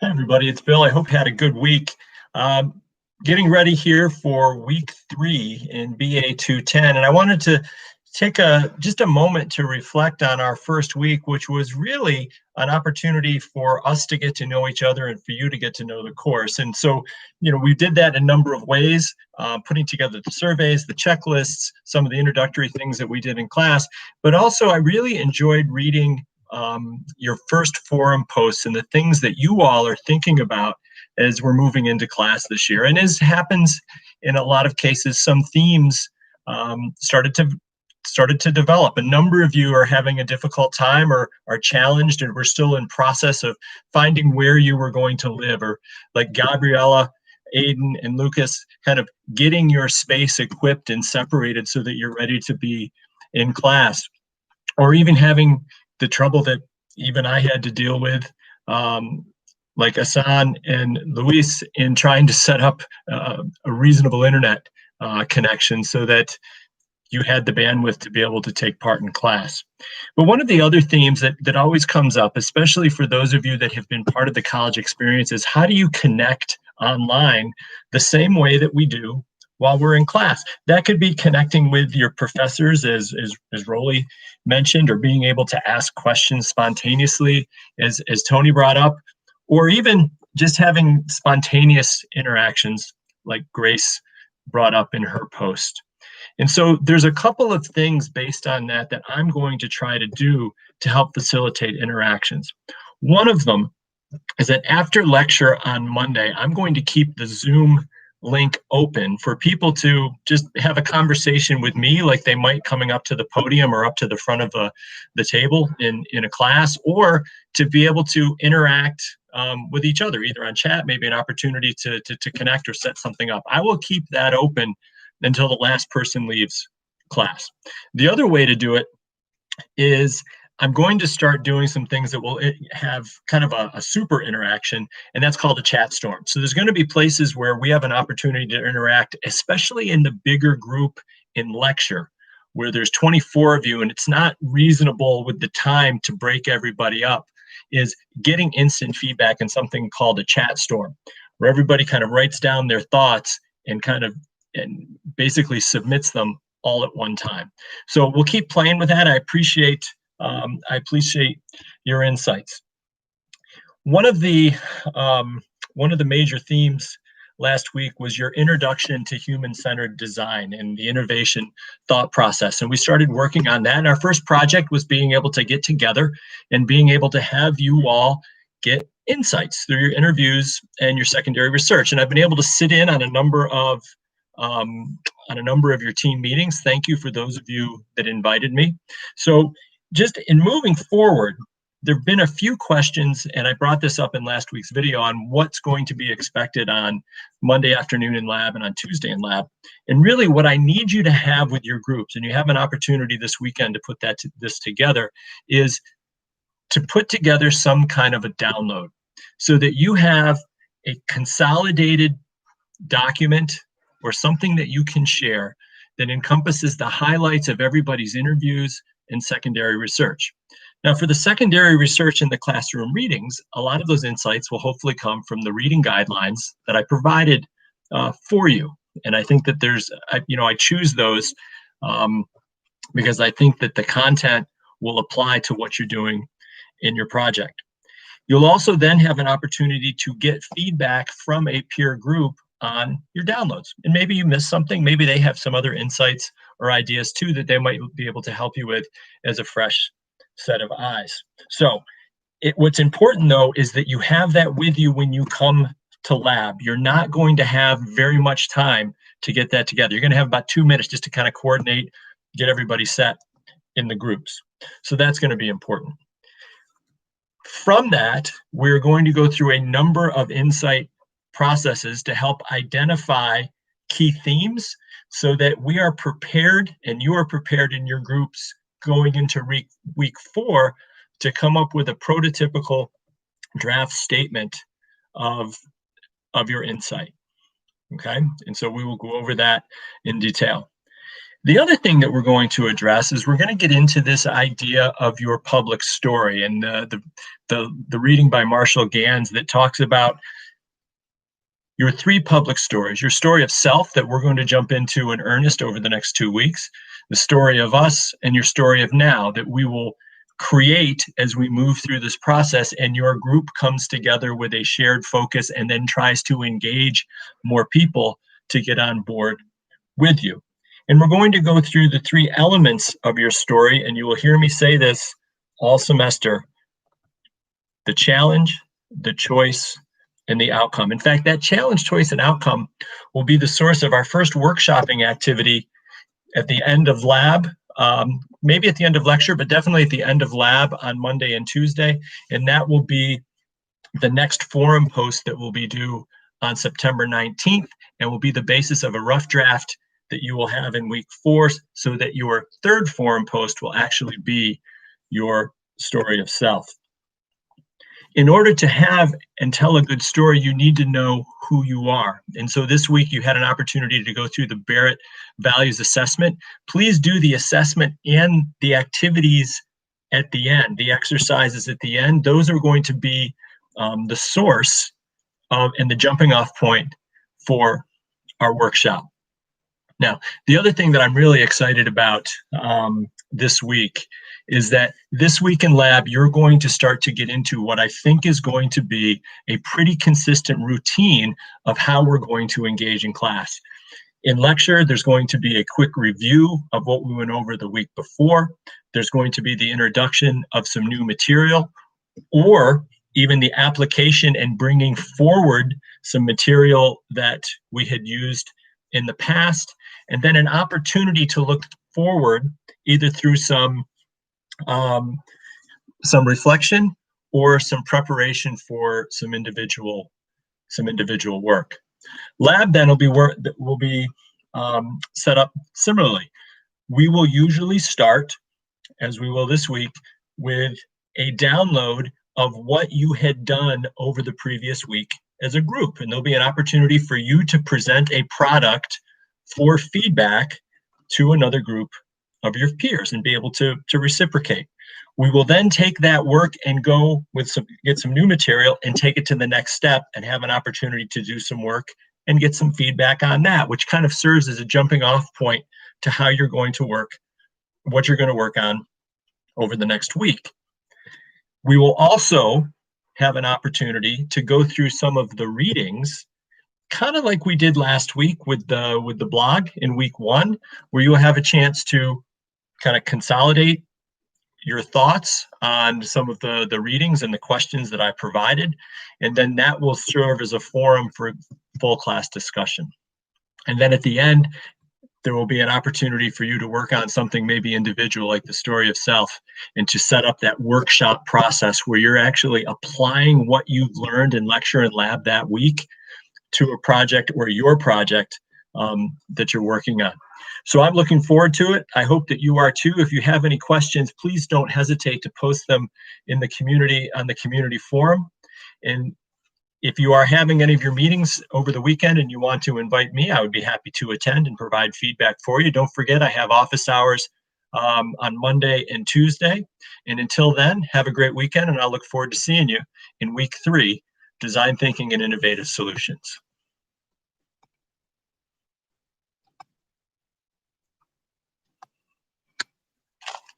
Hi, everybody. It's Bill. I hope you had a good week. Um, Getting ready here for week 3 in BA210, and I wanted to take just a moment to reflect on our first week, which was really an opportunity for us to get to know each other and for you to get to know the course. And so, we did that in a number of ways, putting together the surveys, the checklists, some of the introductory things that we did in class, but also I really enjoyed reading your first forum posts and the things that you all are thinking about as we're moving into class this year. And as happens in a lot of cases, some themes started to develop. A number of you are having a difficult time or are challenged, and we're still in process of finding where you were going to live, or like Gabriella, Aiden, and Lucas, kind of getting your space equipped and separated so that you're ready to be in class, or even having the trouble that even I had to deal with, like Asan and Luis, in trying to set up a reasonable internet connection so that you had the bandwidth to be able to take part in class. But one of the other themes that always comes up, especially for those of you that have been part of the college experience, is how do you connect online the same way that we do while we're in class? That could be connecting with your professors, as Rolly mentioned, or being able to ask questions spontaneously, as Tony brought up, or even just having spontaneous interactions like Grace brought up in her post. And so there's a couple of things based on that I'm going to try to do to help facilitate interactions. One of them is that after lecture on Monday, I'm going to keep the Zoom link open for people to just have a conversation with me, like they might coming up to the podium or up to the front of the table in a class, or to be able to interact with each other, either on chat, maybe an opportunity to connect or set something up. I will keep that open until the last person leaves class. The other way to do it is I'm going to start doing some things that will have kind of a super interaction, and that's called a chat storm. So there's going to be places where we have an opportunity to interact, especially in the bigger group in lecture, where there's 24 of you, and it's not reasonable with the time to break everybody up, is getting instant feedback in something called a chat storm, where everybody kind of writes down their thoughts and basically submits them all at one time. So we'll keep playing with that. I appreciate your insights. One of the major themes last week was your introduction to human-centered design and the innovation thought process. And we started working on that. And our first project was being able to get together and being able to have you all get insights through your interviews and your secondary research. And I've been able to sit in on a number of your team meetings. Thank you for those of you that invited me. So just in moving forward, there have been a few questions, and I brought this up in last week's video on what's going to be expected on Monday afternoon in lab and on Tuesday in lab. And really what I need you to have with your groups, and you have an opportunity this weekend to put this together, is to put together some kind of a download so that you have a consolidated document or something that you can share that encompasses the highlights of everybody's interviews and secondary research. Now, for the secondary research and the classroom readings, a lot of those insights will hopefully come from the reading guidelines that I provided for you. And I think that I choose those because I think that the content will apply to what you're doing in your project. You'll also then have an opportunity to get feedback from a peer group on your downloads. And maybe you missed something. Maybe they have some other insights or ideas too that they might be able to help you with as a fresh set of eyes. So what's important though is that you have that with you when you come to lab. You're not going to have very much time to get that together. You're going to have about 2 minutes just to kind of coordinate, get everybody set in the groups. So that's going to be important. From that, we're going to go through a number of insight processes to help identify key themes so that we are prepared and you are prepared in your groups going into week 4 to come up with a prototypical draft statement of your insight. Okay, and so we will go over that in detail. The other thing that we're going to address is we're going to get into this idea of your public story, and the reading by Marshall Gans that talks about your three public stories: your story of self, that we're going to jump into in earnest over the next 2 weeks, the story of us, and your story of now, that we will create as we move through this process, and your group comes together with a shared focus and then tries to engage more people to get on board with you. And we're going to go through the three elements of your story, and you will hear me say this all semester: the challenge, the choice, and the outcome. In fact, that challenge, choice, and outcome will be the source of our first workshopping activity at the end of lab, maybe at the end of lecture, but definitely at the end of lab on Monday and Tuesday. And that will be the next forum post that will be due on September 19th, and will be the basis of a rough draft that you will have in week 4, so that your third forum post will actually be your story of self. In order to have and tell a good story, you need to know who you are. And so this week you had an opportunity to go through the Barrett Values Assessment. Please do the assessment and the activities at the end, the exercises at the end. Those are going to be the source of and the jumping off point for our workshop. Now, the other thing that I'm really excited about this week is that this week in lab, you're going to start to get into what I think is going to be a pretty consistent routine of how we're going to engage in class. In lecture, there's going to be a quick review of what we went over the week before. There's going to be the introduction of some new material, or even the application and bringing forward some material that we had used in the past, and then an opportunity to look forward either through some reflection or some preparation for some individual work. Lab then will be set up similarly. We will usually start, as we will this week, with a download of what you had done over the previous week as a group, and there'll be an opportunity for you to present a product for feedback to another group of your peers and be able to reciprocate. We will then take that work and get some new material and take it to the next step and have an opportunity to do some work and get some feedback on that, which kind of serves as a jumping off point to how you're going to work, what you're going to work on over the next week. We will also have an opportunity to go through some of the readings, kind of like we did last week with the blog in week 1, where you'll have a chance to kind of consolidate your thoughts on some of the readings and the questions that I provided, and then that will serve as a forum for full class discussion. And then at the end, there will be an opportunity for you to work on something maybe individual, like the story of self, and to set up that workshop process where you're actually applying what you've learned in lecture and lab that week to a project or your project that you're working on. So I'm looking forward to it. I hope that you are too. If you have any questions, please don't hesitate to post them in the community, on the community forum. And if you are having any of your meetings over the weekend and you want to invite me, I would be happy to attend and provide feedback for you. Don't forget, I have office hours on Monday and Tuesday. And until then, have a great weekend, and I'll look forward to seeing you in week 3, Design Thinking and Innovative Solutions.